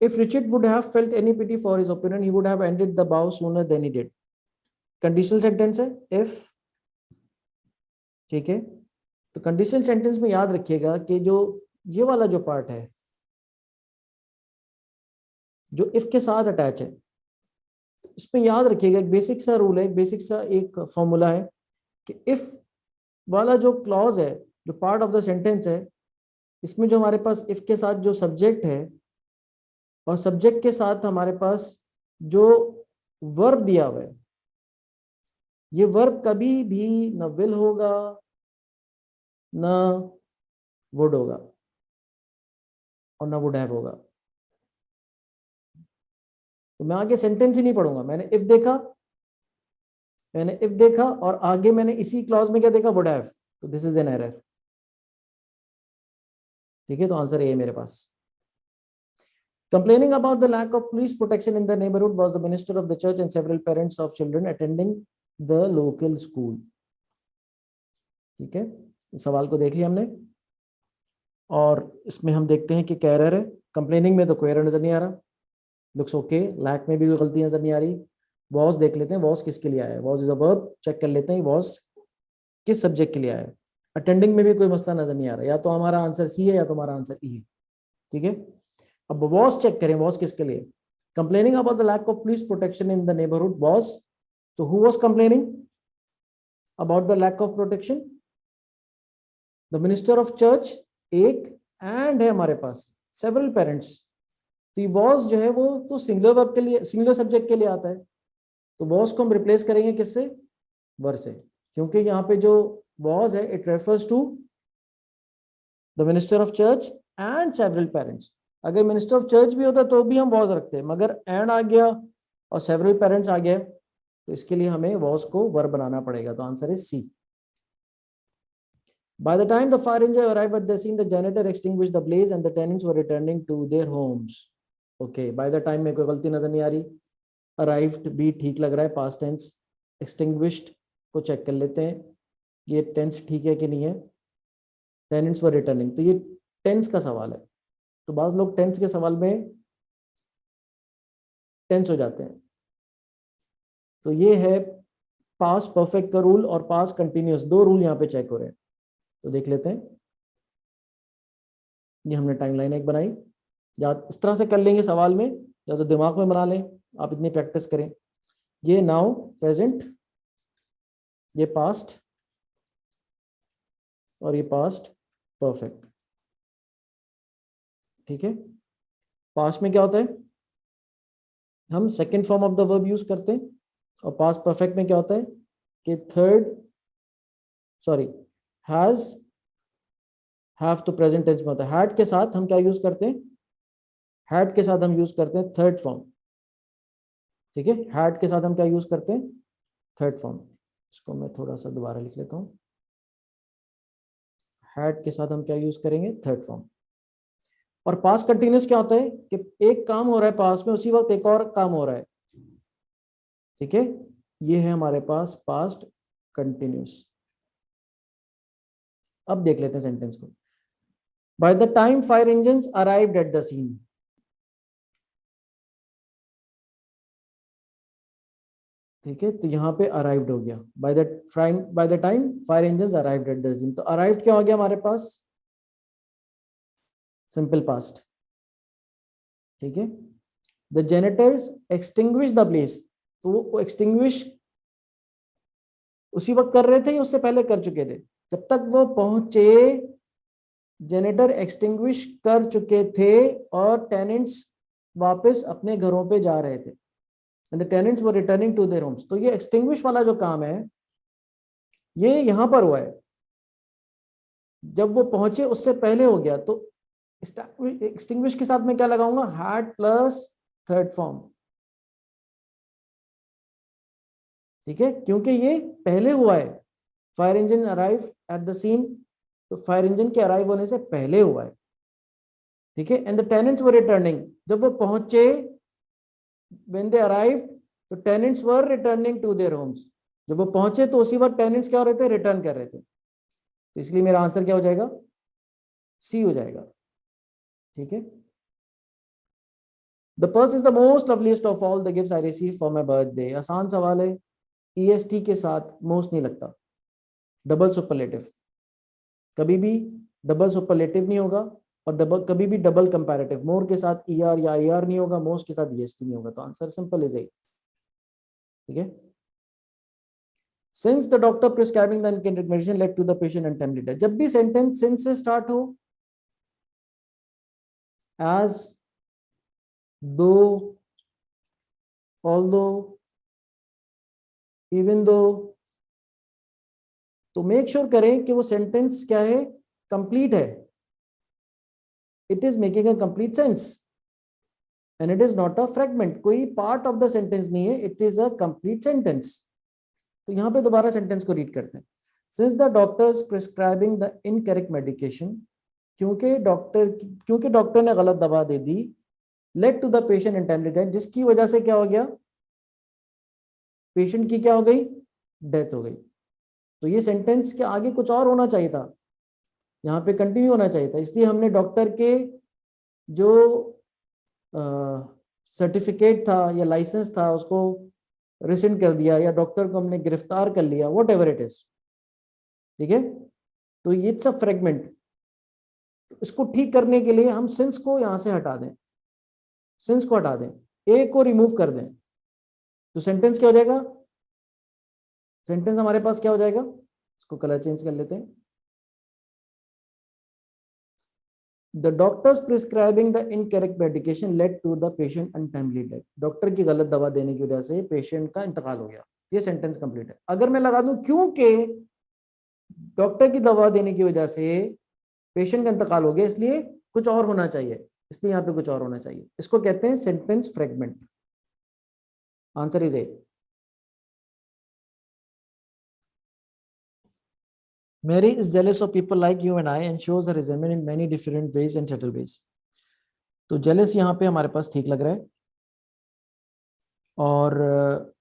If Richard would have felt any pity for his opponent, he would have ended the bout sooner than he did. Conditional sentence है if, ठीक है। तो conditional sentence में याद रखिएगा कि जो ये वाला जो पार्ट है जो if के साथ अटैच है, इसमें याद रखिएगा एक बेसिक सा रूल है, एक बेसिक सा एक फॉर्मूला है कि if वाला जो क्लॉज है, जो पार्ट ऑफ द सेंटेंस है, इसमें जो हमारे पास if के साथ जो सब्जेक्ट है और सब्जेक्ट के साथ हमारे पास जो वर्ब दिया हुआ है, ये वर्ब कभी भी न विल होगा न वुड होगा और न वुड हैव होगा। तो मैं आगे सेंटेंस ही नहीं पढ़ूंगा। मैंने इफ देखा और आगे मैंने इसी क्लॉज में क्या देखा, वुड हैव, तो दिस इज एन एरर। ठीक है, तो आंसर ए है मेरे पास। Complaining about the lack of police protection in the neighborhood was the minister of the church and several parents of children attending the local school. ठीक है, इस सवाल को देख लिया हमने और इसमें हम देखते हैं कि क्या एरर है। कंप्लेनिंग में तो कोई एरर नजर नहीं आ रहा, लुक्स ओके। लैक में भी कोई गलती नजर नहीं आ रही। वॉज देख लेते हैं, वॉज किसके लिए आया है, was is a verb, check कर लेते हैं वॉज किस सब्जेक्ट के लिए आया है। अटेंडिंग में भी कोई मसला नजर नहीं आ रहा, या तो हमारा आंसर सी है या तो हमारा आंसर ई है। ठीक है, अब वॉज चेक करें, वॉज किसके लिए। Complaining about the lack of police protection in the neighbourhood was, तो who was complaining about the lack of protection, the minister of church एक, एंड है हमारे पास सेवरल पेरेंट्स। तो वॉज जो है वो तो सिंगुलर वर्ब के लिए, सिंगुलर सब्जेक्ट के लिए आता है, तो वॉज को हम रिप्लेस करेंगे किससे, वर से, क्योंकि यहाँ पे जो वॉज है it refers to the minister of church and several parents. अगर मिनिस्टर ऑफ चर्च भी होता तो भी हम वॉज रखते हैं, मगर एंड आ गया और सेवरल पेरेंट्स आ गया, तो इसके लिए हमें वॉज को वर्ब बनाना पड़ेगा। तो answer is C. By the time the fire engine arrived at the scene, the janitor extinguished the blaze and the tenants were returning to their homes. Okay, by the time में कोई गलती नजर नहीं आ रही। Arrived भी ठीक लग रहा है, past tense। Extinguished को चेक कर लेते हैं, ये टेंस ठीक है कि नहीं है। Tenants were returning, तो ये टेंस का सवाल है, तो बाज लोग टेंस के सवाल में टेंस हो जाते हैं। तो ये है पास्ट परफेक्ट का रूल और पास्ट कंटिन्यूस, दो रूल यहाँ पे चेक हो रहे हैं। तो देख लेते हैं, ये हमने टाइमलाइन एक बनाई, या इस तरह से कर लेंगे सवाल में, या तो दिमाग में बना लें, आप इतनी प्रैक्टिस करें। ये नाउ प्रेजेंट, ये पास्ट और ये पास्ट परफेक्ट। ठीक है, पास्ट में क्या होता है, हम second form of the verb use करते हैं, और पास्ट परफेक्ट में क्या होता है कि हैज, हैव तो प्रेजेंट टेंस में होता है। हैड के साथ हम क्या यूज करते हैं, हैड के साथ हम यूज करते हैं थर्ड फॉर्म। ठीक है, हैड के साथ हम क्या यूज करते हैं, थर्ड फॉर्म। इसको मैं थोड़ा सा दोबारा लिख लेता हूँ। हैड के साथ हम क्या यूज करेंगे, थर्ड फॉर्म। और पास्ट कंटिन्यूस क्या होता है कि एक काम हो रहा है पास्ट में, उसी वक्त एक और काम हो रहा है। ठीक है, ये है हमारे पास पास्ट कंटिन्यूस। अब देख लेते हैं सेंटेंस को। By the time fire engines arrived at the scene, ठीक है, तो यहाँ पे अराइव्ड हो गया। By the time fire engines arrived at the scene, तो अराइव्ड क्या हो गया हमारे पास, सिंपल पास्ट। ठीक है, the janitors extinguish the blaze, तो वो एक्सटिंग्विश उसी वक्त कर रहे थे या उससे पहले कर चुके थे, जब तक वो पहुंचे जेनेटर एक्सटिंग्विश कर चुके थे और टेनेंट्स वापस अपने घरों पे जा रहे थे, and the tenants were returning to their homes. तो ये एक्सटिंग्विश वाला जो काम है ये यहां पर हुआ है, जब वो पहुंचे उससे पहले हो गया। तो एक्सटिंग्विश के साथ में क्या लगाऊंगा, हैड प्लस थर्ड फॉर्म। ठीक है, क्योंकि ये पहले हुआ है, fire engine arrive at the scene, तो फायर इंजन के अराइव होने से पहले हुआ है। ठीक है, and the tenants were returning, जब वो पहुंचे, व्हेन दे अराइव्ड, तो tenants were returning to their homes, जब वो पहुंचे तो उसी वक्त टेनेंट्स क्या हो रहे थे, रिटर्न कर रहे थे। तो इसलिए मेरा आंसर क्या हो जाएगा, सी हो जाएगा। ठीक है, the purse is the most loveliest of all the gifts I receive for my birthday. आसान सवाल है, EST के साथ मोस्ट नहीं लगता, डबल सुपरलेटिव, कभी भी डबल सुपरलेटिव नहीं होगा, और डबल कभी भी डबल कंपैरेटिव, मोर के साथ ER या IR नहीं होगा, मोस्ट के साथ EST नहीं होगा। तो आंसर सिंपल इज ए। ठीक है, since the doctor prescribing the uncated medicine led to the patient untimely death, जब भी सेंटेंस सिंस से स्टार्ट हो, as, though, although, even though, तो मेक श्योर करें कि वो सेंटेंस क्या है, कंप्लीट है, it is making a complete sense and it is not a fragment, कोई पार्ट ऑफ द सेंटेंस नहीं है, it is a complete sentence. तो यहां पे दोबारा सेंटेंस को रीड करते हैं। Since the doctors prescribing the incorrect medication, क्योंकि डॉक्टर ने गलत दवा दे दी, led to the patient untimely death, जिसकी वजह से क्या हो गया, पेशेंट की क्या हो गई, डेथ हो गई। तो ये सेंटेंस के आगे कुछ और होना चाहिए था, यहाँ पे कंटिन्यू होना चाहिए था, इसलिए हमने डॉक्टर के जो सर्टिफिकेट था या लाइसेंस था उसको रिसेंड कर दिया, या डॉक्टर को हमने गिरफ्तार कर लिया, वॉट एवर इट इज। ठीक है, तो ये इट्स अ फ्रेगमेंट। इसको ठीक करने के लिए हम सिंस को यहां से हटा दें, सिंस को हटा दें, ए को रिमूव कर दें, तो सेंटेंस क्या हो जाएगा, सेंटेंस हमारे पास क्या हो जाएगा, इसको कलर चेंज कर लेते हैं। The doctors prescribing the incorrect medication led to the patient untimely death, doctor की गलत दवा देने की वजह से पेशेंट का इंतकाल हो गया। ये सेंटेंस कंप्लीट है। अगर मैं लगा दूं क्योंकि डॉक्टर की दवा देने की वजह से पेशेंट का इंतकाल हो गया, इसलिए कुछ और होना चाहिए, इसलिए यहाँ पे कुछ और होना चाहिए, इसको कहते हैं sentence fragment. Answer is a. Mary is jealous of people like you and I and shows her resentment in many different ways and subtle ways. तो jealous यहाँ पे हमारे पास ठीक लग रहा है, और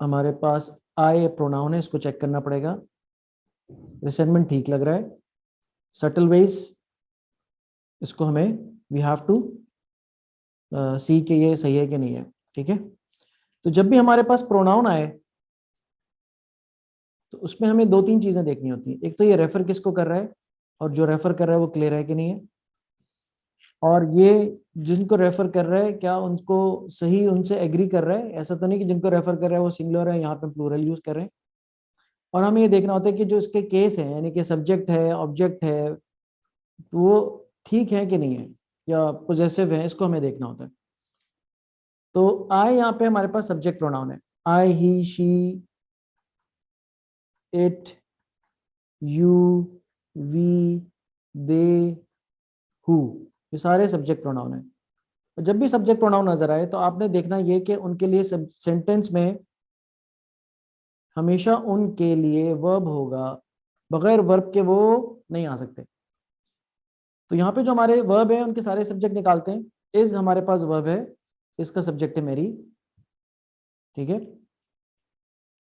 हमारे पास I प्रोनाउन है, इसको चेक करना पड़ेगा। रिसेंटमेंट ठीक लग रहा है, सटल वेज, इसको हमें वी हैव टू सी के ये सही है कि नहीं है। ठीक है, तो जब भी हमारे पास प्रोनाउन आए तो उसमें हमें दो तीन चीजें देखनी होती है। एक तो ये रेफर किसको कर रहा है, और जो रेफर कर रहा है वो क्लियर है कि नहीं है, और ये जिनको रेफर कर रहा है क्या उनको सही उनसे एग्री कर रहा है, ऐसा तो नहीं कि जिनको रेफर कर रहा है वो सिंगुलर है, यहाँ पे प्लूरल यूज कर रहे हैं। और हमें ये देखना होता है कि जो इसके केस है, यानी कि सब्जेक्ट है, ऑब्जेक्ट है, तो वो ठीक है कि नहीं है, या पोजेसिव है, इसको हमें देखना होता है। तो आई यहाँ पे हमारे पास सब्जेक्ट प्रोनाउन है, I, he, she, it, you, we, they, who, ये सारे सब्जेक्ट प्रोनाउन है। और जब भी सब्जेक्ट प्रोनाउन नजर आए तो आपने देखना ये कि उनके लिए सेंटेंस में हमेशा उनके लिए वर्ब होगा, बगैर वर्ब के वो नहीं आ सकते। तो यहाँ पे जो हमारे वर्ब है उनके सारे सब्जेक्ट निकालते हैं। इज हमारे पास वर्ब है, इसका सब्जेक्ट है मेरी। ठीक है,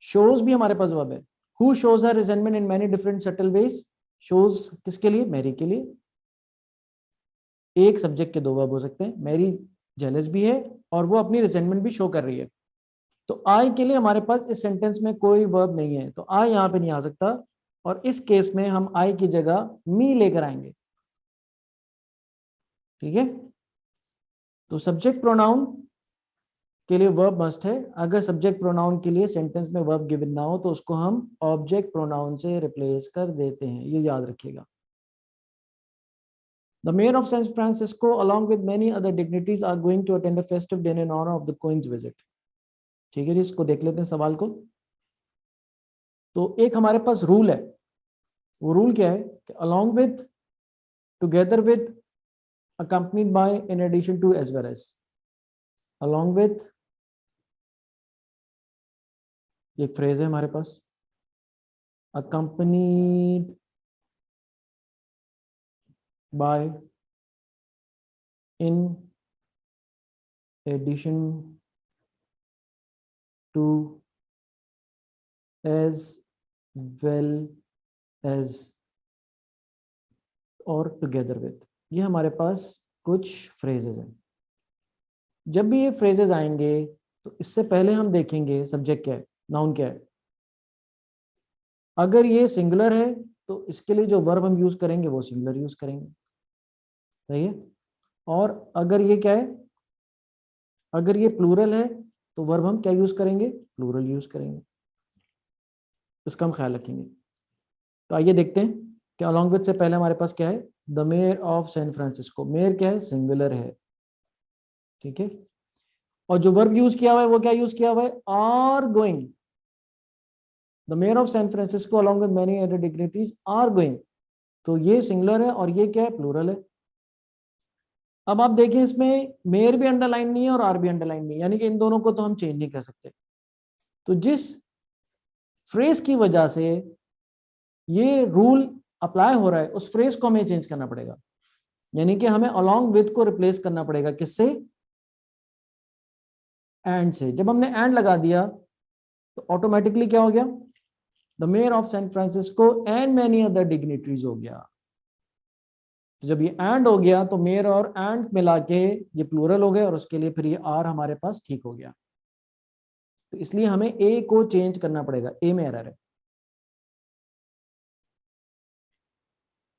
शोज भी हमारे पास वर्ब है, who shows her resentment in many different subtle ways, shows किसके लिए, मैरी के लिए। एक सब्जेक्ट के दो वर्ब हो सकते हैं, मैरी जेलस भी है और वो अपनी रिजेंटमेंट भी शो कर रही है। तो आई के लिए हमारे पास इस सेंटेंस में कोई वर्ब नहीं है, तो आई यहाँ पे नहीं आ सकता, और इस केस में हम आई की जगह मी लेकर आएंगे। ठीक है, तो सब्जेक्ट प्रोनाउन के लिए वर्ब मस्ट है। अगर सब्जेक्ट प्रोनाउन के लिए सेंटेंस में वर्ब गिवन ना हो तो उसको हम ऑब्जेक्ट प्रोनाउन से रिप्लेस कर देते हैं, ये याद रखिएगा। The mayor of San Francisco, along with many other dignitaries, are going to attend a festive dinner in honor of the Queen's visit. ठीक है जी, इसको देख लेते हैं सवाल को। तो एक हमारे पास रूल है, वो रूल क्या है कि along with, together with, accompanied by, in addition to, as well as। along with एक फ्रेज है हमारे पास, accompanied by, in addition to, as well as, और together with, ये हमारे पास कुछ फ्रेजेस हैं। जब भी ये फ्रेजेस आएंगे तो इससे पहले हम देखेंगे सब्जेक्ट क्या है, नाउन क्या है। अगर ये सिंगुलर है तो इसके लिए जो वर्ब हम यूज करेंगे वो सिंगुलर यूज करेंगे, सही है। और अगर ये क्या है, अगर ये प्लूरल है तो वर्ब हम क्या यूज करेंगे, प्लूरल यूज करेंगे। इसका हम ख्याल रखेंगे। तो आइए देखते हैं कि अलॉन्ग विद से पहले हमारे पास क्या है, the mayor of San Francisco. Mayor क्या है, सिंगुलर है, ठीक है। और जो वर्ब यूज किया हुआ है वो क्या यूज किया हुआ है, are going. The mayor of San Francisco along with many other dignitaries are going. तो ये सिंगुलर है और ये क्या है, प्लूरल है। अब आप देखें इसमें मेयर भी अंडरलाइन नहीं है और आर भी अंडरलाइन नहीं है, यानी कि इन दोनों को तो हम चेंज नहीं कर सकते। तो जिस फ्रेज की वजह से ये रूल अप्लाई हो रहा है उस फ्रेज को हमें चेंज करना पड़ेगा, यानी कि हमें अलॉन्ग विद को रिप्लेस करना पड़ेगा किससे, एंड से। जब हमने एंड लगा दिया तो ऑटोमेटिकली क्या हो गया, the mayor of San Francisco and many other dignitaries हो गया। तो जब ये एंड हो गया तो मेयर और एंड मिला के ये प्लूरल हो गया और उसके लिए फिर ये आर हमारे पास ठीक हो गया। तो इसलिए हमें ए को चेंज करना पड़ेगा, ए में एरर है।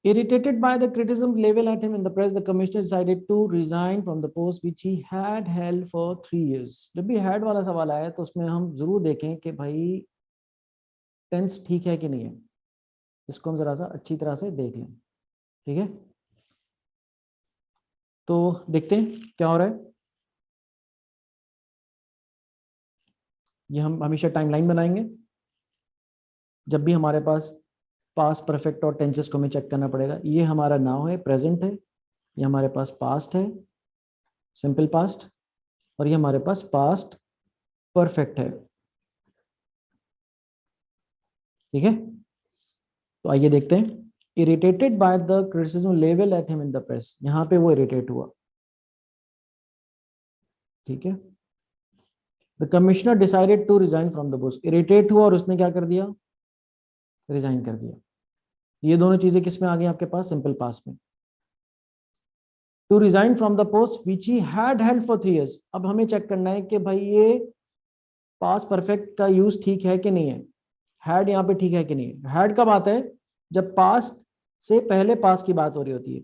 Irritated by the criticism leveled at him in the press, the commissioner decided to resign from the post which he had held for 3 years. जब भी had वाला सवाल आया तो उसमें हम जरूर देखें कि भाई टेंस ठीक है कि नहीं है, इसको हम जरा सा अच्छी तरह से देख लें, ठीक है। तो देखते हैं क्या हो रहा है। ये हम हमेशा टाइमलाइन बनाएंगे। जब भी हमारे पास पास्ट परफेक्ट और टेंसेस को हमें चेक करना पड़ेगा। ये हमारा नाउ है, प्रेजेंट है, ये हमारे पास पास्ट है, सिंपल पास्ट, और ये हमारे पास पास्ट परफेक्ट है, ठीक है। तो आइए देखते हैं। Irritated by the criticism level at him in the press, यहां पे वो इरिटेट हुआ, ठीक है। The commissioner decided to resign from the post, irritate हुआ और उसने क्या कर दिया, रिजाइन कर दिया। ये दोनों चीजें किस में आ गई आपके पास, सिंपल पास्ट में। To resign from the post which he had held for 3 years। अब हमें चेक करना है कि भाई ये पास्ट परफेक्ट का यूज ठीक है कि नहीं है, हैड यहाँ पे ठीक है कि नहीं है। हैड कब आता है, जब पास्ट से पहले पास्ट की बात हो रही होती है।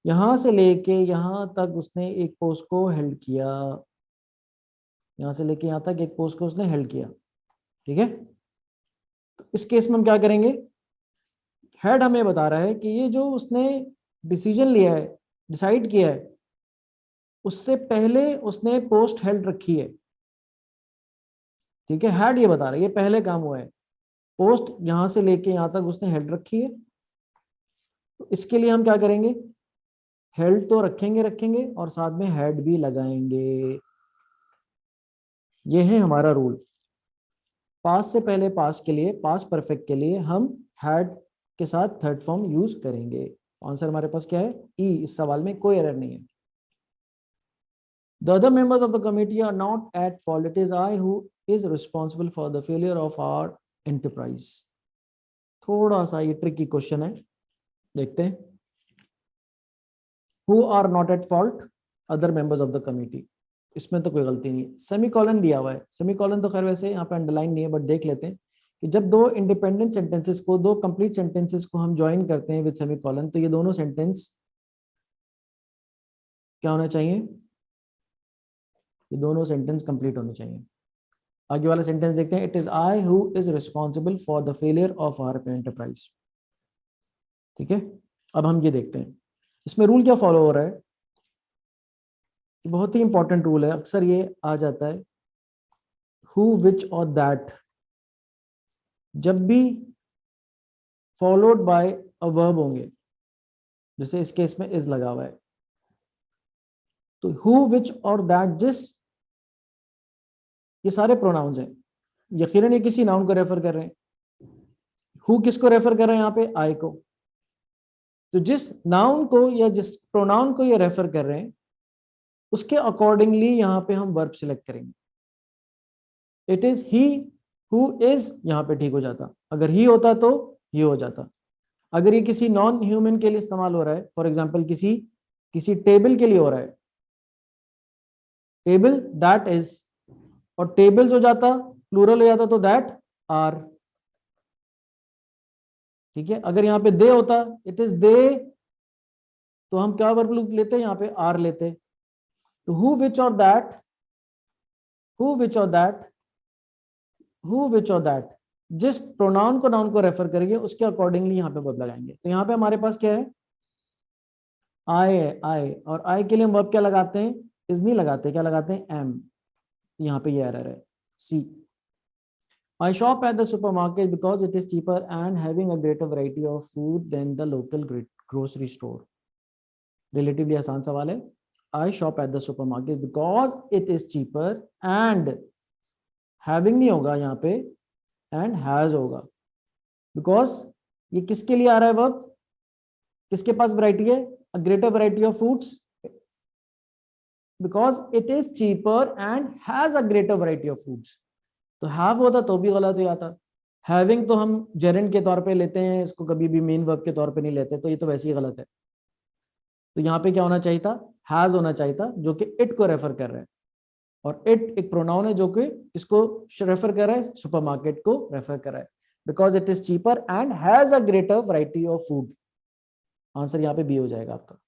यहां से लेके यहां तक उसने एक पोस्ट को हेल्ड किया, यहां से लेके यहां तक एक पोस्ट को उसने हेल्ड किया, ठीक है। तो इस केस में हम क्या करेंगे, हेड हमें बता रहा है कि ये जो उसने डिसीजन लिया है, डिसाइड किया है, उससे पहले उसने पोस्ट हेल्ड रखी है, ठीक है। हेड ये बता रहा है ये पहले काम हुआ है, पोस्ट यहां से लेके यहां तक उसने हेल्ड रखी है। तो इसके लिए हम क्या करेंगे, हेल्ड तो रखेंगे रखेंगे और साथ में हेड भी लगाएंगे। ये है हमारा रूल। पास्ट से पहले पास्ट के लिए, पास्ट परफेक्ट के लिए हम हैड के साथ थर्ड फॉर्म यूज करेंगे। आंसर हमारे पास क्या है, ई। इस सवाल में कोई एरर नहीं है। The other members of the committee are not at fault. It is I who is responsible for the failure of our enterprise. थोड़ा सा ये ट्रिकी क्वेश्चन है, देखते हैं। Who are not at fault? Other members of the committee. इसमें तो कोई गलती नहीं है। सेमीकोलन दिया हुआ है, सेमीकोलन तो खैर वैसे यहाँ पे अंडरलाइन नहीं है, बट देख लेते हैं कि जब दो इंडिपेंडेंट सेंटेंसेस को, दो कंप्लीट सेंटेंसेस को हम ज्वाइन करते हैं विद सेमीकोलन, तो ये दोनों सेंटेंस क्या होना चाहिए, ये दोनों सेंटेंस कंप्लीट होने चाहिए। आगे वाला सेंटेंस देखते हैं। It is I who is responsible for the failure of our enterprise, ठीक है। अब हम ये देखते हैं इसमें रूल क्या फॉलो हो रहा है। बहुत ही इंपॉर्टेंट रूल है, अक्सर ये आ जाता है, हु, विच और दैट जब भी फॉलोड बाय अ वर्ब होंगे, जैसे इस केस में इज लगा हुआ है, तो हु, विच और दैट, जिस, ये सारे प्रोनाउंस हैं। यकीनन ये किसी नाउन को रेफर कर रहे हैं। हु किसको रेफर कर रहे हैं यहाँ पे, आई को। तो जिस नाउन को या जिस प्रोनाउन को ये रेफर कर रहे हैं उसके अकॉर्डिंगली यहाँ पे हम वर्ब सिलेक्ट करेंगे। It is he who is, यहाँ पे ठीक हो जाता। अगर ही होता तो ही हो जाता। अगर ये किसी नॉन ह्यूमन के लिए इस्तेमाल हो रहा है, फॉर एग्जाम्पल किसी टेबल के लिए हो रहा है, टेबल दैट इज, और टेबल्स हो जाता, प्लूरल हो जाता तो दैट आर। ठीक है, अगर यहाँ पे दे होता, इट इज दे, तो हम क्या वर्ब लेते हैं, यहाँ पे आर लेते। तो हु विच और दैट, हु विच और दैट, हु विच और दैट, जिस प्रोनाउन को नाउन को रेफर करेंगे उसके अकॉर्डिंगली यहाँ पे वर्ब लगाएंगे। तो यहाँ पे हमारे पास क्या है, आई है, आई, और आई के लिए हम वर्ब क्या लगाते हैं, इज नहीं लगाते, क्या लगाते हैं, एम। यहाँ पे ये एरर है, सी। I shop at the supermarket because it is cheaper and having a greater variety of food than the local grocery store. Relatively आसान सवाल है। I shop at the supermarket because it is cheaper and having नहीं होगा यहाँ पे, and has होगा, because ये किसके लिए आ रहा है वर्ब, किसके पास वैरायटी है, a greater variety of foods, because it is cheaper and has a greater variety of foods। तो हैव होता तो भी गलत हो जाता। हैविंग तो हम जेरेंड के तौर पे लेते हैं, इसको कभी भी मेन वर्ब के तौर पे नहीं लेते, तो ये तो वैसे ही गलत है। तो यहाँ पे क्या होना चाहिए था, हैज होना चाहिए था, जो कि इट को रेफर कर रहा है, और इट एक प्रोनाउन है जो कि इसको रेफर कर रहा है, सुपरमार्केट को रेफर कर रहा है, because it is cheaper and has a greater variety of food. Answer यहाँ पे बी हो जाएगा आपका।